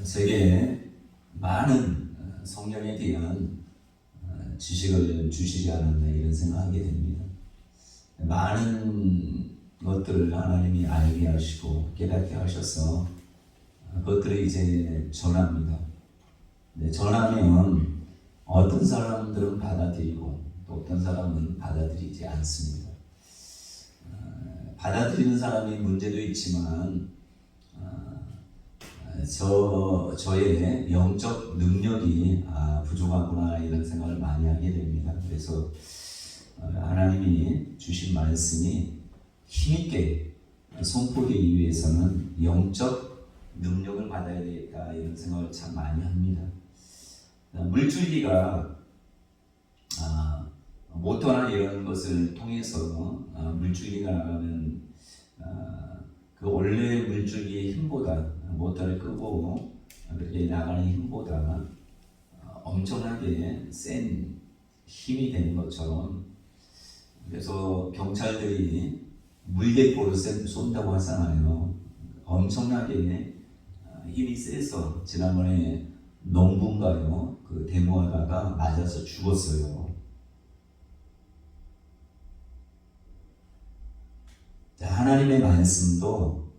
제게 많은 성경에 대한 지식을 주시지 않았나 이런 생각하게 됩니다. 많은 것들을 하나님이 알게 하시고 깨닫게 하셔서 그것들을 이제 전합니다. 전하면 어떤 사람들은 받아들이고 또 어떤 사람은 받아들이지 않습니다. 받아들이는 사람이 문제도 있지만 저의 영적 능력이 부족하구나 이런 생각을 많이 하게 됩니다. 그래서 하나님이 주신 말씀이 힘있게 선포되기 위해서는 영적 능력을 받아야 되겠다 이런 생각을 참 많이 합니다. 물줄기가 모터나 이런 것을 통해서 물줄기가 나가면 그 원래 물줄기의 힘보다 모터를 끄고 그렇게 나가는 힘보다 엄청나게 센 힘이 되는 것처럼, 그래서 경찰들이 물대포를 쏜다고 하잖아요. 엄청나게 힘이 세서 지난번에 농부인가요? 그 데모하다가 맞아서 죽었어요. 하나님의 말씀도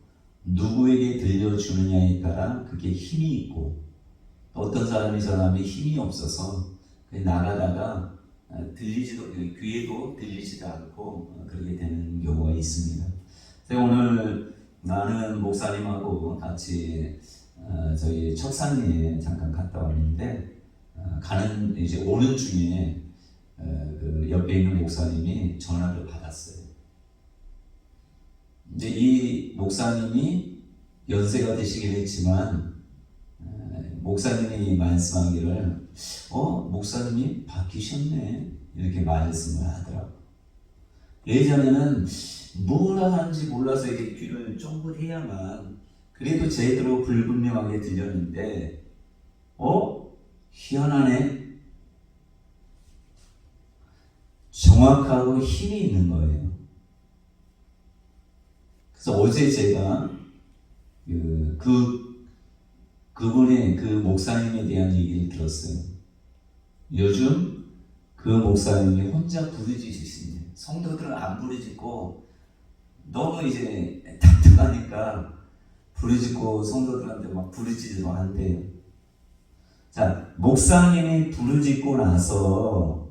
누구에게 들려주느냐에 따라 그게 힘이 있고, 어떤 사람이 힘이 없어서 나가다가 귀에도 들리지도 않고 그렇게 되는 경우가 있습니다. 그래서 오늘 나는 목사님하고 같이 저희 척산리에 잠깐 갔다 왔는데, 이제 오는 중에 그 옆에 있는 목사님이 전화를 받았어요. 이제 이 목사님이 연세가 되시긴 했지만 목사님이 말씀하기를 목사님이 바뀌셨네 이렇게 말씀을 하더라고요. 예전에는 뭐라 하는지 몰라서 이렇게 귀를 쫑긋해야만 그래도 제대로 불분명하게 들렸는데 희한하네. 정확하고 힘이 있는 거예요. 그래서 어제 제가 그분의 그 목사님에 대한 얘기를 들었어요. 요즘 그 목사님이 혼자 부르짖으십니다. 성도들은 안 부르짖고 너무 이제 답답하니까 부르짖고 성도들한테 막 부르짖으러 한대요. 자, 목사님이 부르짖고 나서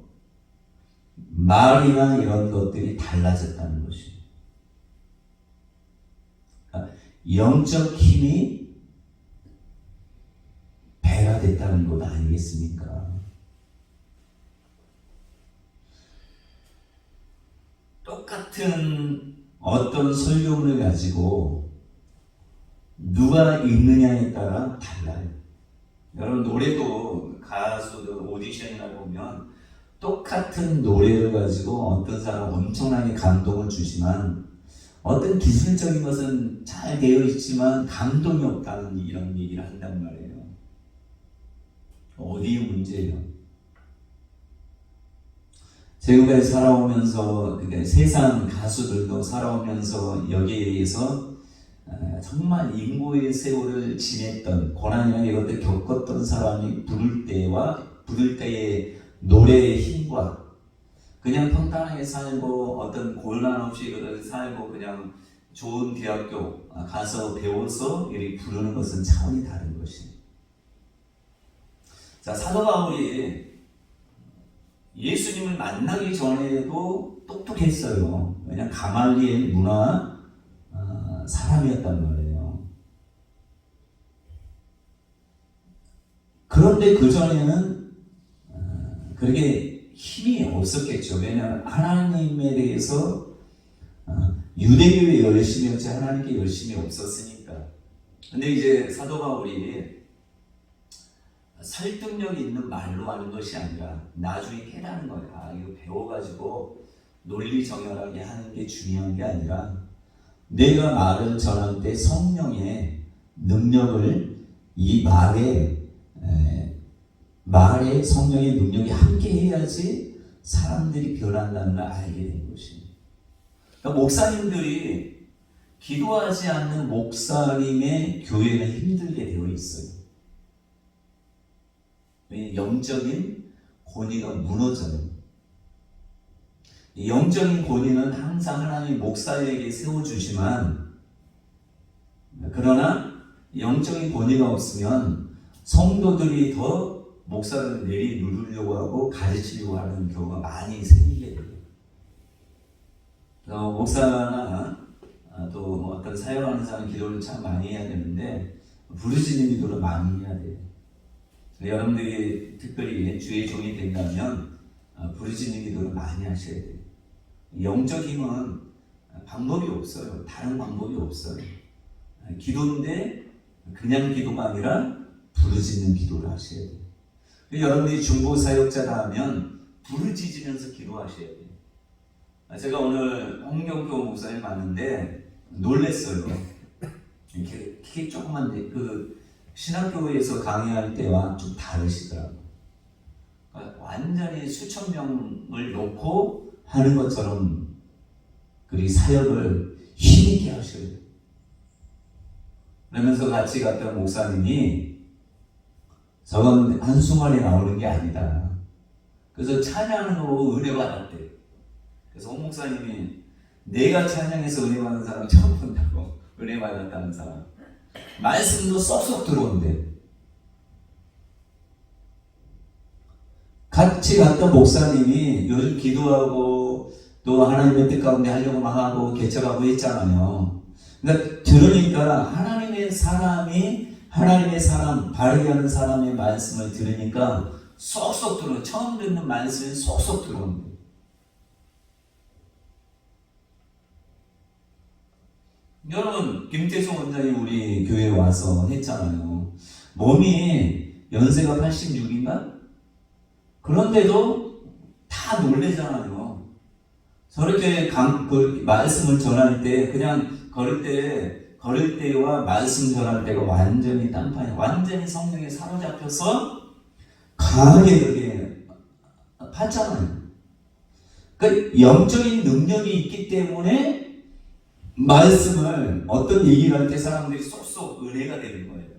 말이나 이런 것들이 달라졌다는 것이에요. 영적 힘이 배가 됐다는 것 아니겠습니까? 똑같은 어떤 설교문을 가지고 누가 읽느냐에 따라 달라요. 여러분, 노래도 가수들 오디션이나 보면 똑같은 노래를 가지고 어떤 사람 엄청나게 감동을 주지만 어떤 기술적인 것은 잘 되어 있지만 감동이 없다는 이런 얘기를 한단 말이에요. 어디에 문제예요? 지금까지 살아오면서, 그러니까 세상 가수들도 살아오면서 여기에 의해서 정말 인고의 세월을 지냈던, 고난이나 이것들 겪었던 사람이 부를 때의 노래의 힘과 그냥 평탄하게 살고 어떤 곤란 없이 살고 그냥 좋은 대학교 가서 배워서 이렇게 부르는 것은 차원이 다른 것이에요. 자, 사도 바울이 예수님을 만나기 전에도 똑똑했어요. 왜냐하면 가말리엘 문화 사람이었단 말이에요. 그런데 그 전에는 그렇게 힘이 없었겠죠. 왜냐하면 하나님에 대해서 유대교에 열심히 했지 하나님께 열심히 없었으니까. 근데 이제 사도 바울이 설득력 있는 말로 하는 것이 아니라 나중에 깨닫는 거야. 이거 배워가지고 논리정연하게 하는 게 중요한 게 아니라 내가 말을 전할 때 성령의 능력을 이 말에 성령의 능력이 함께 해야지 사람들이 변한다는 걸 알게 된 것입니다. 그러니까 목사님들이 기도하지 않는 목사님의 교회는 힘들게 되어 있어요. 영적인 권위가 무너져요. 영적인 권위는 항상 하나님 목사에게 세워주지만, 그러나 영적인 권위가 없으면 성도들이 더 목사를 내리 누르려고 하고 가르치려고 하는 경우가 많이 생기게 돼요. 목사나 또 어떤 사역하는 사람 기도를 참 많이 해야 되는데 부르짖는 기도를 많이 해야 돼요. 여러분들이 특별히 주의 종이 된다면 부르짖는 기도를 많이 하셔야 돼요. 영적 힘은 방법이 없어요. 다른 방법이 없어요. 기도인데 그냥 기도가 아니라 부르짖는 기도를 하셔야 돼요. 여러분들이 중보 사역자다 하면 부르짖으면서 기도하셔야 돼요. 제가 오늘 홍경표 목사님 봤는데 놀랬어요. 이렇게 키 조그만데 그 신학교에서 강의할 때와 좀 다르시더라고요. 그러니까 완전히 수천 명을 놓고 하는 것처럼 그 사역을 힘있게 하셔야 돼요. 그러면서 같이 갔던 목사님이 저건 한순간에 나오는 게 아니다. 그래서 찬양하는 거 은혜 받았대. 그래서 홍 목사님이 내가 찬양해서 은혜 받는 사람 처음 본다고. 은혜 받았다는 사람. 말씀도 쏙쏙 들어온대. 같이 갔던 목사님이 요즘 기도하고 또 하나님의 뜻 가운데 하려고 막 하고 개척하고 했잖아요. 그러니까 들으니까 하나님의 사람, 바르게 하는 사람의 말씀을 들으니까 쏙쏙 들어오는, 처음 듣는 말씀이 쏙쏙 들어오는 거예요. 여러분, 김태성 원장이 우리 교회에 와서 했잖아요. 몸이 연세가 86인가? 그런데도 다 놀래잖아요. 저렇게 그 말씀을 전할 때 그냥 걸을 때와 말씀 전할 때가 완전히 딴판이에요. 완전히 성령에 사로잡혀서 강하게 그렇게 팠잖아요. 그러니까 영적인 능력이 있기 때문에 말씀을 어떤 얘기를 할 때 사람들이 쏙쏙 은혜가 되는 거예요.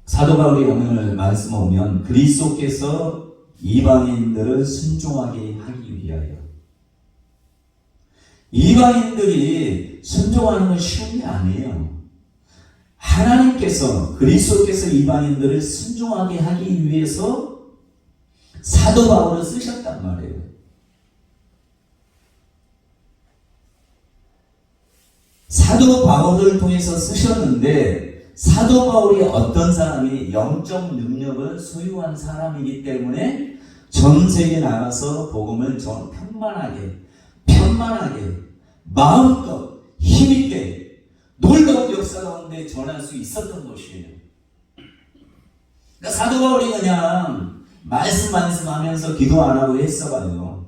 사도 바울이 오늘 말씀 오면 그리스도께서 이방인들을 순종하게 하기 위하여. 이방인들이 순종하는 건 쉬운 게 아니에요. 하나님께서 그리스도께서 이방인들을 순종하게 하기 위해서 사도 바울을 쓰셨단 말이에요. 사도 바울을 통해서 쓰셨는데 사도 바울이 어떤 사람이 영적 능력을 소유한 사람이기 때문에 전 세계에 나가서 복음을 편만하게 마음껏 힘있게 놀라운 역사 가운데 전할 수 있었던 것이에요. 그러니까 사도 바울이 그냥 말씀하면서 기도 안 하고 했어봐요.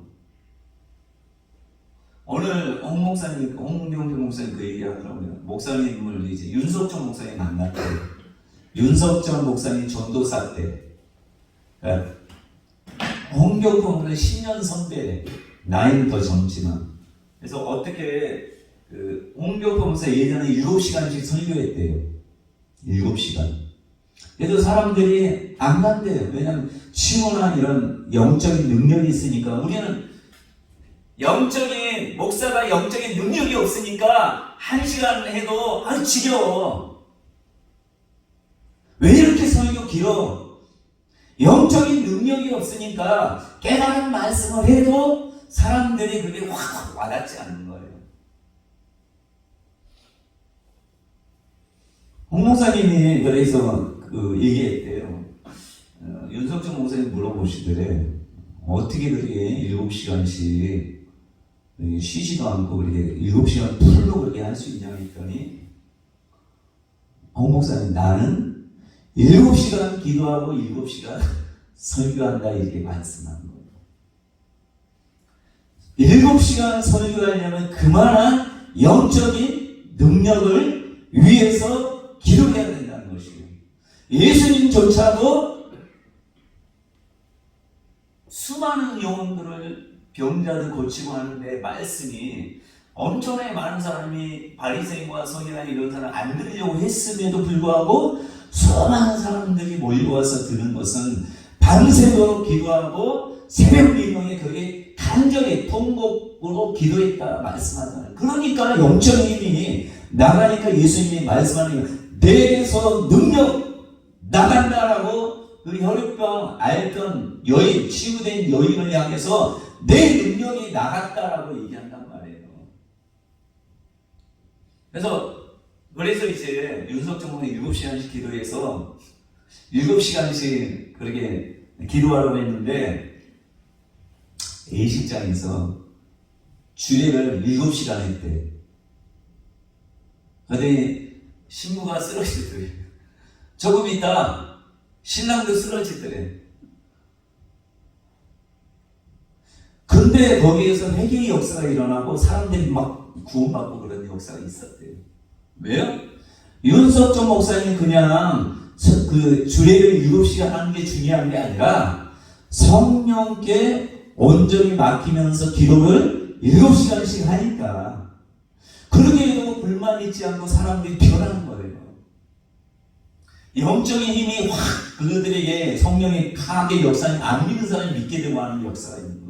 오늘 홍경표 목사님 그 얘기하더라고요. 목사님을 이제 윤석정 목사님 만났대요. 윤석정 목사님 전도사 때 홍경표 목사님 10년 선배, 나이는 더 젊지만. 그래서 어떻게 홍경표 목사 예전에 7시간씩 설교했대요. 7시간. 그래도 사람들이 안 간대요. 왜냐하면 치유나 이런 영적인 능력이 있으니까. 우리는 목사가 영적인 능력이 없으니까 1시간 해도 지겨워. 왜 이렇게 설교 길어? 영적인 능력이 없으니까 깨달은 말씀을 해도 사람들이 그게 확 와닿지 않는 거예요. 홍 목사님이 그래서 얘기했대요. 윤석정 목사님 물어보시더래. 어떻게 그렇게 7시간씩 쉬지도 않고 그렇게 7시간 풀로 그렇게 할 수 있냐고 했더니 홍 목사님, 나는 7시간 기도하고 7시간 설교한다 이렇게 말씀하는 거예요. 7시간 설교하려면 그만한 영적인 능력을 위해서 기도해야 된다는 것이에요. 예수님조차도 수많은 영혼들을 병자들 고치고 하는데 말씀이 엄청나게 많은 사람이 바리새인과 서기관 이런 사람 안 들으려고 했음에도 불구하고 수많은 사람들이 몰려와서 들은 것은 밤새도록 기도하고 새벽 비명에 그게 간절히 통곡으로 기도했다 말씀하잖아요. 그러니까 영적인 힘이 나가니까 예수님이 말씀하는 내게서 능력 나간다라고 그 혈육병 앓던 여인, 치유된 여인을 향해서 내 능력이 나갔다라고 얘기한단 말이에요. 그래서 이제 윤석정 목사님 7시간씩 기도해서 7시간씩 그렇게 기도하라고 했는데 A식장에서 주례를 7시간 했대. 그런데 신부가 쓰러지더래. 조금 있다 신랑도 쓰러지더래. 근데 거기에서 회개의 역사가 일어나고 사람들이 막 구원받고 그런 역사가 있었대요. 왜요? 윤석정 목사님 그냥 그 주례를 7시간 하는 게 중요한 게 아니라 성령께 온전히 맡기면서 기도를 7시간씩 하니까 그러게 해도 불만 있지 않고 사람들이 변하는 거예요. 영적인 힘이 확 그들에게 성령의 강하게 역사는 안 믿는 사람이 믿게 되고 하는 역사가 있는 거예요.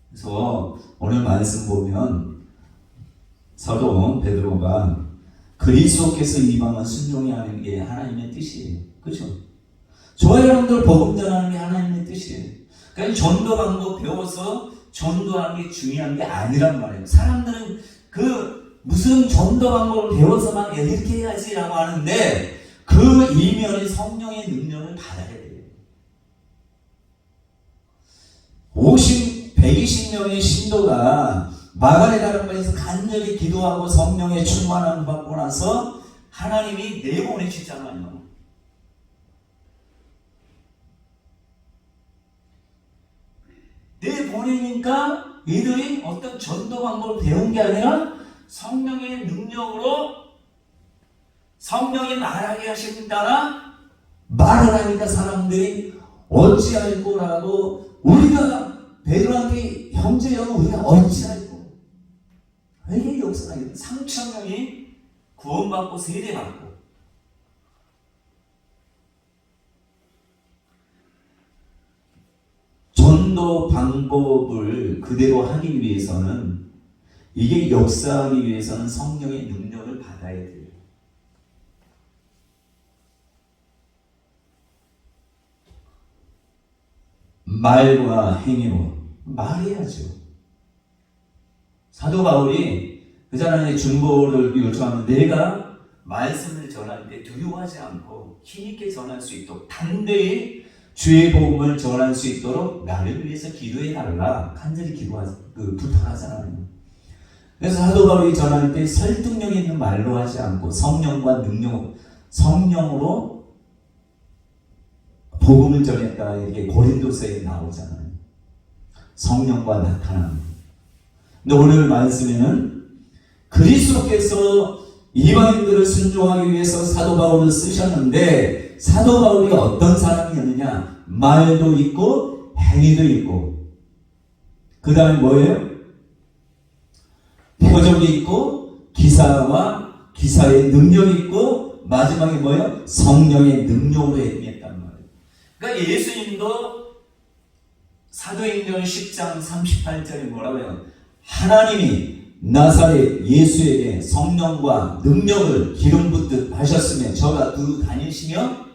그래서 오늘 말씀 보면 사도 베드로가 그리스도께서 이방은 순종해야 하는 게 하나님의 뜻이에요. 그렇죠? 좋아요, 여러분들 복음 전하는 게 하나님의 뜻이에요. 그러니까 전도 방법 배워서 전도하는 게 중요한 게 아니란 말이에요. 사람들은 그 무슨 전도 방법을 배워서만 이렇게 해야지라고 하는데 그 이면에 성령의 능력을 받아야 돼요. 120명의 신도가 마가네 다락방에서 간절히 기도하고 성령의 충만함을 받고 나서 하나님이 내보내시잖아요. 내보내니까 이들이 어떤 전도 방법을 배운 게 아니라 성령의 능력으로 성령이 말하게 하신다나 말을 하니까 사람들이 어찌할꼬라고 우리가 베드로한테 형제여 우리가 어찌할꼬 회개의 역사가 있는 3,000명이 구원받고 세례받고 전도 방법을 그대로 하기 위해서는 이게 역사하기 위해서는 성령의 능력을 받아야 돼요. 말과 행위로 말해야죠. 사도 바울이 그자나의 중보를 요청하면 내가 말씀을 전할 때 두려워하지 않고 힘있게 전할 수 있도록 담대히 주의 복음을 전할 수 있도록 나를 위해서 기도해달라 간절히 부탁하잖아요. 그래서 사도 바울이 전할 때 설득력 있는 말로 하지 않고 성령과 성령으로 복음을 전했다 이렇게 고린도서에 나오잖아요. 성령과 나타남. 근데 오늘 말씀에는 그리스도께서 이방인들을 순종하기 위해서 사도 바울을 쓰셨는데 사도 바울이 어떤 사람이었느냐? 말도 있고 행위도 있고 그 다음에 뭐예요? 표적이 있고 기사와 기사의 능력이 있고 마지막에 뭐예요? 성령의 능력으로 행했단 말이에요. 그러니까 예수님도 사도행전 10장 38절에 뭐라고 해요? 하나님이 나사렛 예수에게 성령과 능력을 기름 붓듯 하셨으며 저가 두루 다니시며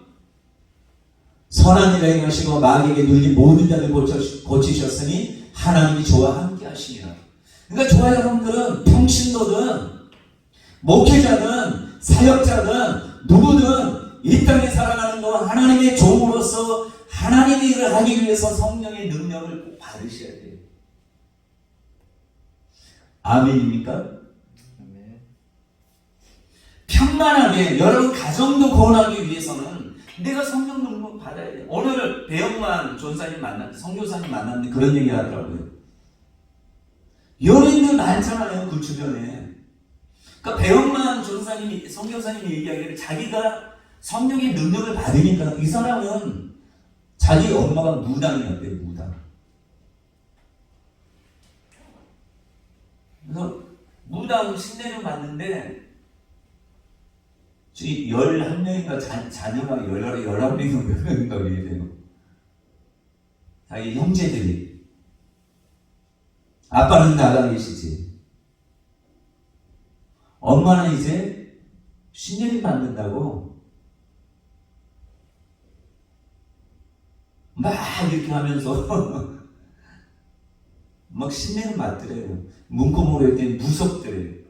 선한 일을 행하시고 마귀에게 눌린 모든 자를 고치셨으니 하나님이 저와 함께 하시니라. 그러니까 저와 여러분들은 평신도든 목회자든 사역자든 누구든 이 땅에 살아가는 동안 하나님의 종으로서 하나님의 일을 하기 위해서 성령의 능력을 꼭 받으셔야 돼요. 아멘입니까? 아멘. 평안하게 여러분 가정도 구원하기 위해서는 내가 성령 능력 받아야 돼요. 오늘 배영만 전사님 만났는데 성교사님 만났는데 그런 얘기 하더라고요. 연예인들 많잖아요 그 주변에. 그러니까 배영만 전사님이 성교사님이 얘기하기를 자기가 성령의 능력을 받으니까 이 사람은 자기 엄마가 무당이었대요. 무당. 그래서 무당 신내를 받는데 11명인가 자녀가 11명인가 몇 명인가 그래야 돼요. 자기 형제들이. 아빠는 나가 계시지. 엄마는 이제 신내를 받는다고 막 이렇게 하면서 막 신내는 맞더래요. 문구모로 했더니 무섭더래요.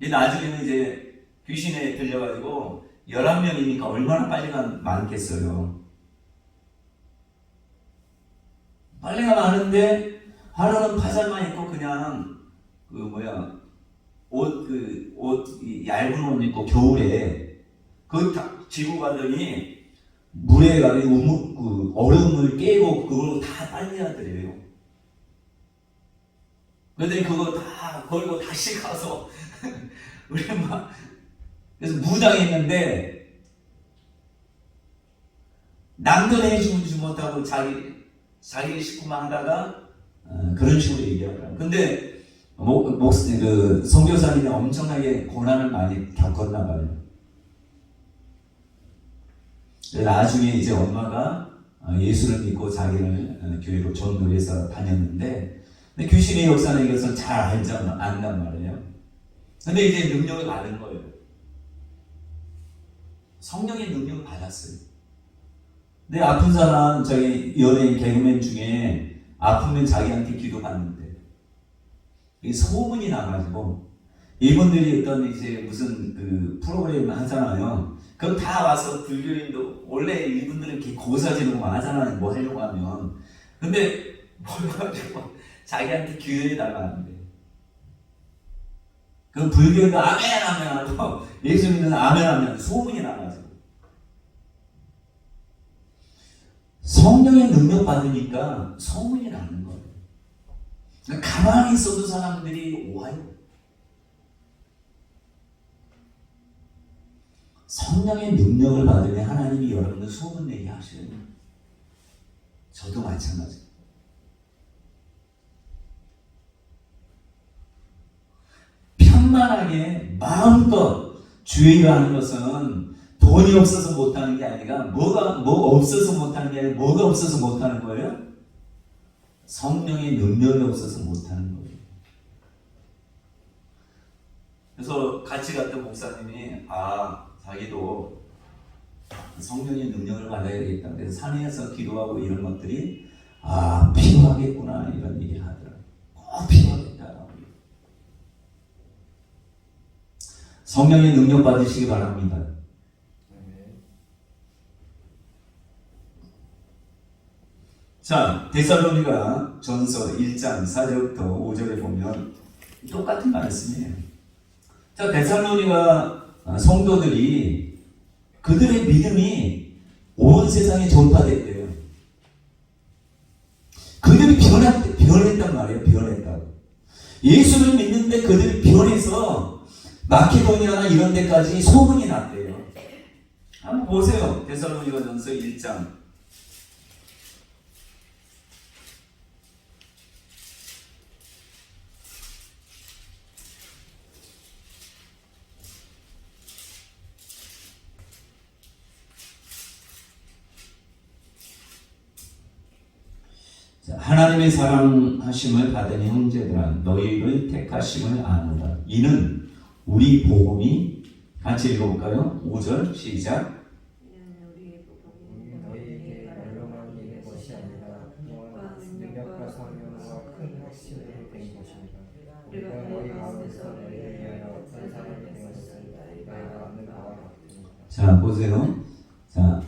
나중에는 이제 귀신에 들려가지고 11명이니까 얼마나 빨리가 많겠어요. 빨리가 많은데 하루는 파자마 입고 그냥 옷 얇은 옷 입고 겨울에 지고 가더니 물에 가지고 얼음을 깨고 그걸로 다 빨리 하더래요. 그랬더니 그거 다 걸고 다시 가서 우리 막 그래서 무당했는데 남도 내주지 못하고 자기 식구만 하다가 그런 식으로 얘기하더라고요. 근데 그 선교사님이 엄청나게 고난을 많이 겪었나 봐요. 나중에 이제 엄마가 예수를 믿고 자기를 교회로 전도해서 다녔는데 근데 귀신의 역사는 이것을 잘 안단 말이에요. 근데 이제 능력을 받은 거예요. 성령의 능력을 받았어요. 근데 아픈 사람, 저기 연예인 개그맨 중에 아프면 자기한테 기도받는데 이 소문이 나가지고 이분들이 어떤 이제 무슨 그 프로그램 하잖아요. 그럼 다 와서 불교인도 원래 이분들은 이렇게 고사지르고 하잖아요. 뭐 하려고 하면. 근데 모여가지고 자기한테 기도해달라는데 그 불교인도 아멘 하고 예수 믿는 아멘 하면 소문이 나가지고 성령의 능력 받으니까 소문이 나는 거예요. 그러니까 가만히 있어도 사람들이 와요. 성령의 능력을 받으면 하나님이 여러분들 소문내게 하셔요. 저도 마찬가지예요. 편만하게 마음껏 주의 일을 하는 것은 돈이 없어서 못하는 게 아니라 뭐가 없어서 못하는 게 아니라 뭐가 없어서 못하는 거예요? 성령의 능력이 없어서 못하는 거예요. 그래서 같이 갔던 목사님이 자기도 성령의 능력을 받아야 되겠다. 그래서 산에서 기도하고 이런 것들이 필요하겠구나 이런 얘기를 하더라고요. 꼭 필요하겠다. 성령의 능력 받으시기 바랍니다. 자, 데살로니가 전서 1장 4절부터 5절에 보면 똑같은 말씀이에요. 자, 데살로니가 성도들이 그들의 믿음이 온 세상에 전파됐대요. 그들이 변했단 말이에요. 변했다고. 예수를 믿는데 그들이 변해서 마케도니아나 이런 데까지 소문이 났대요. 한번 보세요. 데살로니가 전서 1장. 하나님의 사랑하심을 받은 형제들아 너희를 택하심을 아노라. 이는 우리 복음이 같이 읽어볼까요? 5절 시작. 우리 너희에게 말로만 이는 것이 아니라 능력과 성령과 큰 확신을 된 것입니다. 우리가 너희 마음에서 너희를 위하여 어떤 사람이 된 것을 너희가 아는 바와 같습니다. 자 보세요. 자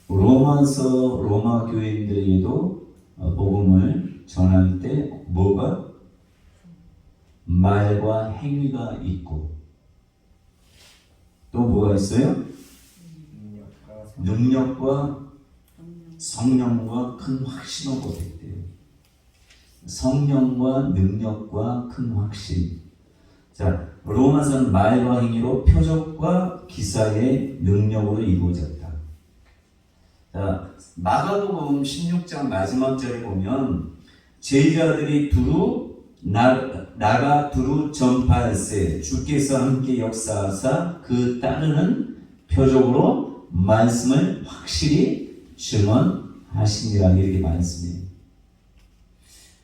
로마 교인들에게도 복음을 전할 때 뭐가? 말과 행위가 있고 또 뭐가 있어요? 능력과 성령과 큰 확신을 보였대요. 성령과 능력과 큰 확신. 자, 로마서는 말과 행위로 표적과 기사의 능력으로 이루어졌다. 자, 마가복음 16장 마지막 절에 보면 제자들이 두루 나가 두루 전파할세 주께서 함께 역사하사 그 따르는 표적으로 말씀을 확실히 증언하시니라 이렇게 말씀해요.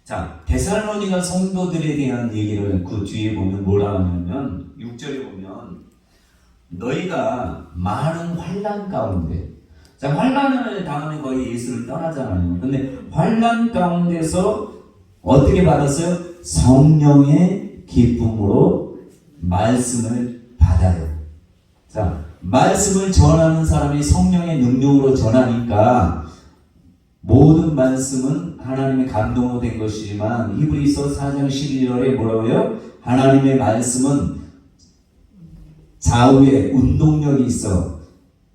자, 데살로니가 성도들에 대한 얘기를 그 뒤에 보면 뭐라 하냐면 6절에 보면 너희가 많은 환난 가운데, 자, 환난을 당하면 거의 예수를 떠나잖아요. 근데 환난 가운데서 어떻게 받았어요? 성령의 기쁨으로 말씀을 받아요. 자, 말씀을 전하는 사람이 성령의 능력으로 전하니까 모든 말씀은 하나님의 감동으로 된 것이지만 히브리서 4장 11절에 뭐라고요? 하나님의 말씀은 좌우에 운동력이 있어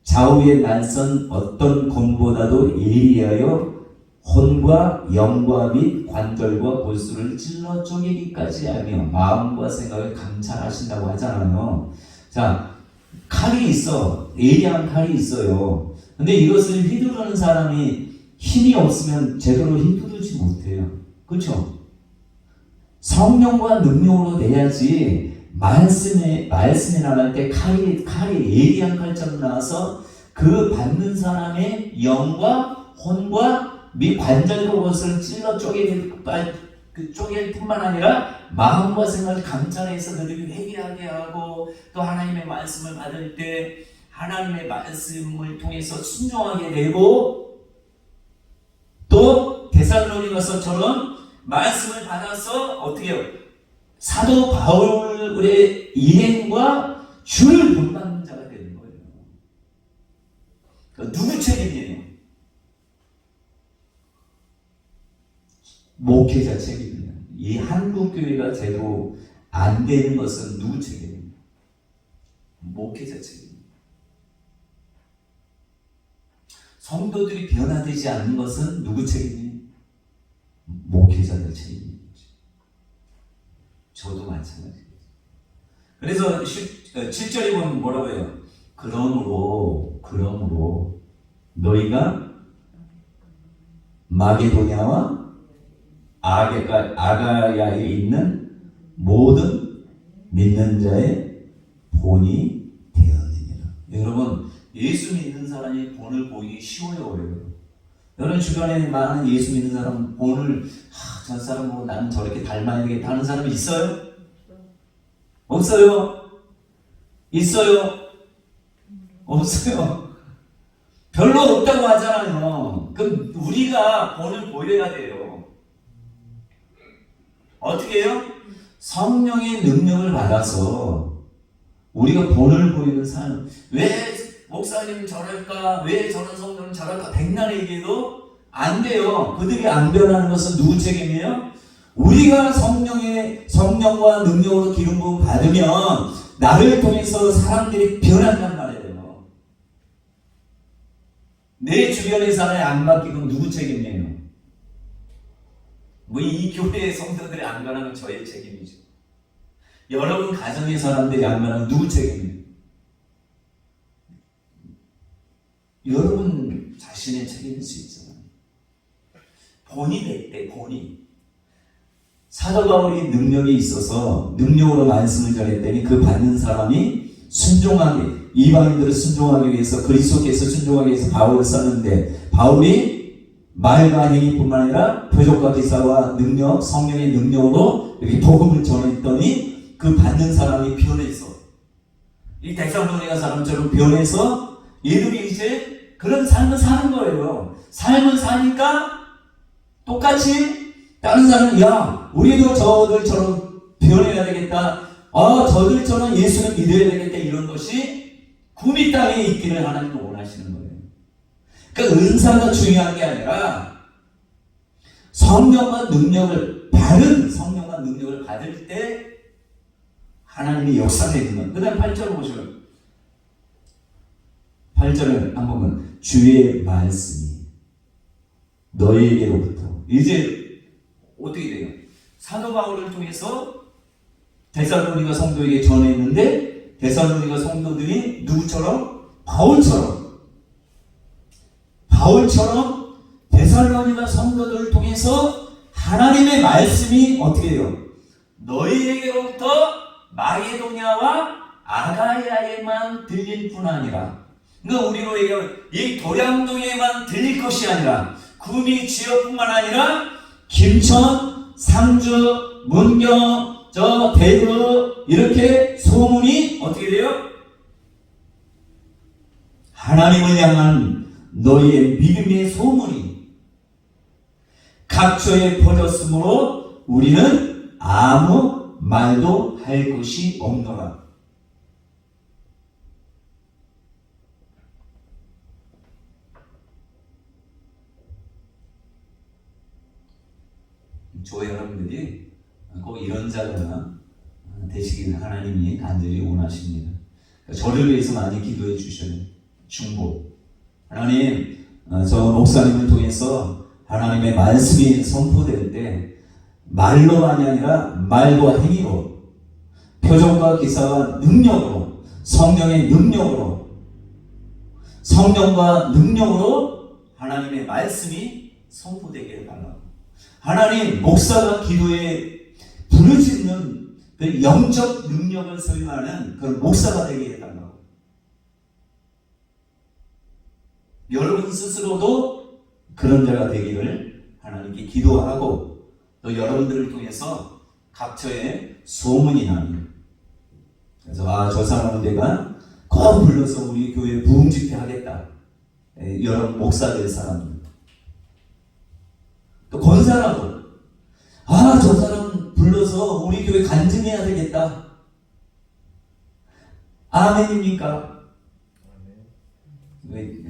좌우에 날선 어떤 검보다도 예리하여 혼과 영과 및 관절과 골수를 찔러 쪼개기까지 하며 마음과 생각을 감찰하신다고 하잖아요. 자, 칼이 있어. 예리한 칼이 있어요. 근데 이것을 휘두르는 사람이 힘이 없으면 제대로 휘두르지 못해요. 그렇죠? 성령과 능력으로 내야지 말씀에 나갈 때 칼이 예리한 칼처럼 나와서 그 받는 사람의 영과 혼과 및 관절과 것을 찔러 쪼갤 뿐만 아니라 마음과 생각을 감찰해서 그들이 회개하게 하고 또 하나님의 말씀을 받을 때 하나님의 말씀을 통해서 순종하게 되고 또 데살로니가서처럼 말씀을 받아서 어떻게 해요? 사도 바울의 일행과 주를 본받는 자가 되는 거예요. 누구 책임이에요? 목회자 책임이에요. 이 한국 교회가 제대로 안 되는 것은 누구 책임이에요? 목회자 책임이에요. 성도들이 변화되지 않는 것은 누구 책임이에요? 목회자들 책임이에요. 저도 마찬가지예요. 그래서 7절에 보면 뭐라고 해요? 그러므로 너희가 마게도냐와 아가야에 있는 모든 믿는 자의 본이 되었느니라. 여러분, 예수 믿는 사람이 본을 보이기 쉬워요. 여러분 주변에 많은 예수 믿는 사람 본을 저 사람 뭐 나는 저렇게 닮아야 되겠다 하는 사람이 있어요? 없어요? 있어요? 없어요? 별로 없다고 하잖아요. 그럼 우리가 본을 보여야 돼요. 어떻게 해요? 성령의 능력을 받아서 우리가 본을 보이는 사람, 왜 목사님은 저럴까? 왜 저런 성도는 저럴까? 백날 얘기해도 안 돼요. 그들이 안 변하는 것은 누구 책임이에요? 우리가 성령과 능력으로 기름 부음 받으면 나를 통해서 사람들이 변한단 말이에요. 내 주변의 사람이 안 바뀌면 누구 책임이에요? 뭐 이 교회의 성도들이 안 변하면 저의 책임이죠. 여러분 가정의 사람들이 안 변하면 누구 책임이에요? 여러분 자신의 책임일 수 있잖아요. 본이 됐대, 본이. 사도 바울이 능력이 있어서 능력으로 말씀을 전했더니 그 받는 사람이 순종하게, 이방인들을 순종하기 위해서 그리스도께서 순종하기 위해서 바울을 썼는데 바울이 말과 행위뿐만 아니라 표적과 기사와 능력, 성령의 능력으로 이렇게 복음을 전했더니 그 받는 사람이 변해서 이 데살로니가 사람처럼 변해서 얘들이 이제 그런 삶을 사는 거예요. 삶을 사니까 똑같이 다른 사람은 야 우리도 저들처럼 변해야 되겠다. 저들처럼 예수를 믿어야 되겠다. 이런 것이 구미 땅에 있기를 하나님은 원하시는 거예요. 그러니까 은사가 중요한 게 아니라 성령과 능력을 받을 때 하나님이 역사되는 것. 그 다음 8절 보시면 8절은 한 번만 주의 말씀이 너희에게로부터 이제 어떻게 돼요? 사도 바울을 통해서 데살로니가 성도에게 전했는데 데살로니가 성도들이 누구처럼? 바울처럼 데살로니가 성도들을 통해서 하나님의 말씀이 어떻게 해요? 너희에게로부터 마게도냐와 아가야에만 들릴 뿐 아니라, 그러니까 우리로 얘기하면 이 도량동에만 들릴 것이 아니라 구미 지역뿐만 아니라 김천, 상주, 문경, 대구 이렇게 소문이 어떻게 돼요? 하나님을 향한 너희의 믿음의 소문이 각처에 퍼졌으므로 우리는 아무 말도 할 것이 없노라. 저 여러분들이 꼭 이런 자가 되시길 하나님이 간절히 원하십니다. 저를 위해서 많이 기도해 주셔요. 중보. 하나님, 저 목사님을 통해서 하나님의 말씀이 선포될 때 말로만이 아니라 말과 행위로, 표정과 기사와 능력으로, 성령의 능력으로, 성령과 능력으로 하나님의 말씀이 선포되게 해달라고. 하나님, 목사가 기도에 부르짖는 그 영적 능력을 소유하는 그런 목사가 되게 해달라고. 여러분 스스로도 그런 자가 되기를 하나님께 기도하고, 또 여러분들을 통해서 각처에 소문이 나는, 그래서 저 사람은 내가 꼭 불러서 우리 교회 부흥 집회 하겠다. 여러분 목사 될 사람들, 또 권사라도 저 사람 불러서 우리 교회 간증해야 되겠다. 아멘입니까? 왜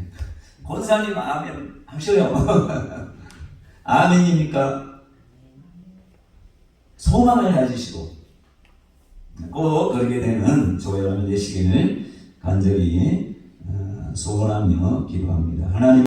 권사님 아멘 하셔요. 아멘입니까? 소망을 가지시고 꼭 그렇게 되는 저와 여러분 되시기를 간절히 소원하며 기도합니다. 하나님